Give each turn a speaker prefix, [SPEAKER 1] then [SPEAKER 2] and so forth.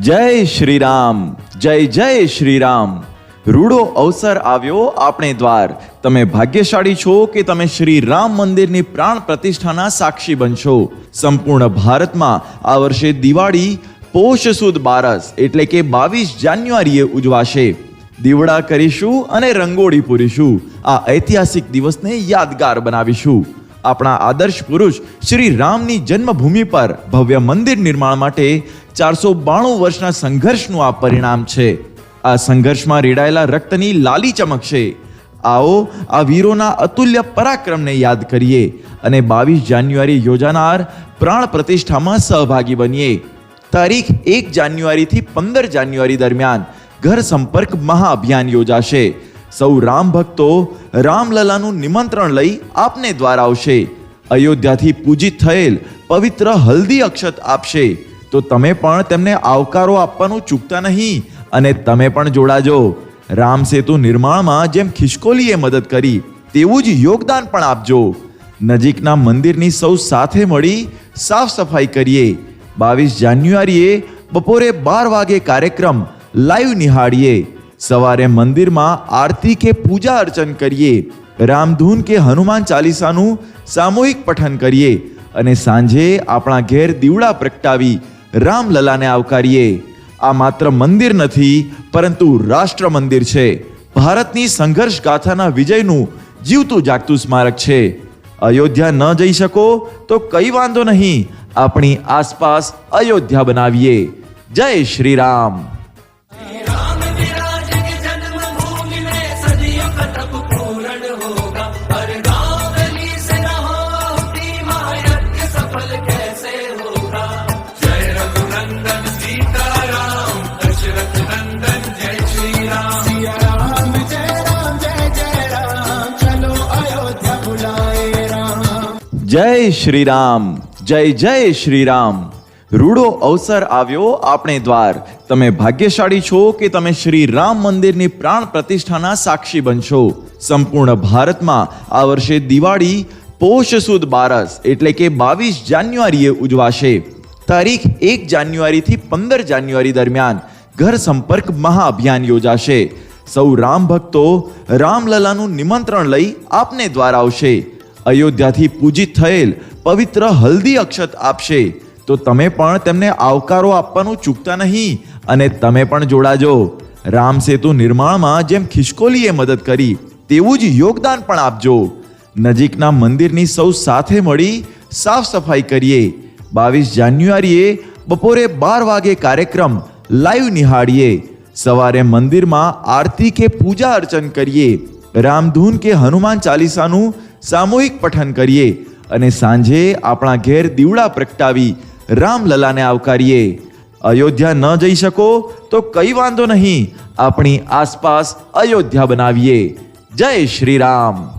[SPEAKER 1] જય શ્રી રામ, જય શ્રી રામ. રૂડો અવસર આવ્યો આપણે દ્વાર. તમે ભાગ્યશાળી છો કે તમે શ્રી રામ મંદિરની પ્રાણ પ્રતિષ્ઠાના સાક્ષી બનશો. સંપૂર્ણ ભારતમાં આ વર્ષે દિવાળી પોષ સુદ બારસ એટલે કે 22 જાન્યુઆરીએ ઉજવાશે. દીવડા કરીશું અને રંગોળી પૂરીશું. આ ઐતિહાસિક દિવસને યાદગાર બનાવીશું. આપણા આદર્શ પુરુષ શ્રી રામની જન્મભૂમિ પર ભવ્ય મંદિર નિર્માણ માટે 492 વર્ષના સંઘર્ષનું આ પરિણામ છે. આ સંઘર્ષમાં રેડાયેલા રક્તની લાલી ચમકશે. આવો આ વીરોના અતુલ્ય પરાક્રમને યાદ કરીએ અને 22 જાન્યુઆરી યોજાનાર પ્રાણ પ્રતિષ્ઠામાં સહભાગી બનીએ. તારીખ 1 જાન્યુઆરીથી 15 જાન્યુઆરી દરમિયાન ઘર સંપર્ક મહાઅભિયાન યોજાશે. સૌ રામ ભક્તો રામલલાનું નિમંત્રણ લઈ આપને દ્વાર આવશે. અયોધ્યાથી પૂજિત થયેલ પવિત્ર હલ્દી અક્ષત આપશે. તો તમે પણ તેમને આવકારો આપવાનું ચૂકતા નહીં અને તમે પણ જોડાજો. રામ સેતુ નિર્માણમાં જેમ ખિસકોલીએ મદદ કરી તેવું જ યોગદાન પણ આપજો. નજીકના મંદિરની સૌ સાથે મળી સાફ સફાઈ કરીએ. 22 જાન્યુઆરીએ બપોરે 12 વાગે કાર્યક્રમ લાઈવ નિહાળીએ. સવારે મંદિરમાં આરતી કે પૂજા અર્ચન કરીએ. રામધૂન કે હનુમાન ચાલીસાનું સામૂહિક પઠન કરીએ અને સાંજે આપણા ઘેર દીવડા પ્રગટાવી રામલલાને આવકારીએ. આ માત્ર મંદિર નથી પરંતુ રાષ્ટ્ર મંદિર છે. ભારતની સંઘર્ષ ગાથાના વિજયનું જીવતું જાગતું સ્મારક છે. અયોધ્યા ન જઈ શકો તો કઈ વાંધો નહીં, આપણી આસપાસ અયોધ્યા બનાવીએ. જય શ્રી રામ. જય શ્રી રામ, જય શ્રી રામ. રૂડો અવસર આવ્યો આપણે દ્વાર. તમે ભાગ્યશાળી છો કે તમે શ્રી રામ મંદિરની પ્રાણ પ્રતિષ્ઠાના સાક્ષી બનશો. સંપૂર્ણ ભારતમાં આ વર્ષે દિવાળી પોષ સુદ બારસ એટલે કે 22 જાન્યુઆરીએ ઉજવાશે. તારીખ 1 જાન્યુઆરીથી 15 જાન્યુઆરી દરમિયાન ઘર સંપર્ક મહાઅભિયાન યોજાશે. સૌ રામ ભક્તો રામલલાનું નિમંત્રણ લઈ આપને દ્વાર આવશે. અયોધ્યાથી પૂજિત થયેલ પવિત્ર હલ્દી અક્ષત આપશે. તો તમે પણ તેમને આવકારો આપવાનું ચૂકતા નહીં અને તમે પણ જોડાજો. રામ સેતુ નિર્માણમાં જેમ ખિસકોલીએ મદદ કરી તેવું જ યોગદાન પણ આપજો. નજીકના મંદિરની સૌ સાથે મળી સાફ સફાઈ કરીએ. 22 જાન્યુઆરીએ બપોરે 12 વાગે કાર્યક્રમ લાઈવ નિહાળીએ. સવારે મંદિરમાં આરતી કે પૂજા અર્ચન કરીએ. રામધૂન કે હનુમાન ચાલીસાનું સામૂહિક પઠન કરીએ અને સાંજે આપણા ઘેર દીવડા પ્રગટાવી રામલલાને આવકારીએ. અયોધ્યા ન જઈ શકો તો કઈ વાંધો નહીં, આપણી આસપાસ અયોધ્યા બનાવીએ. જય શ્રી રામ.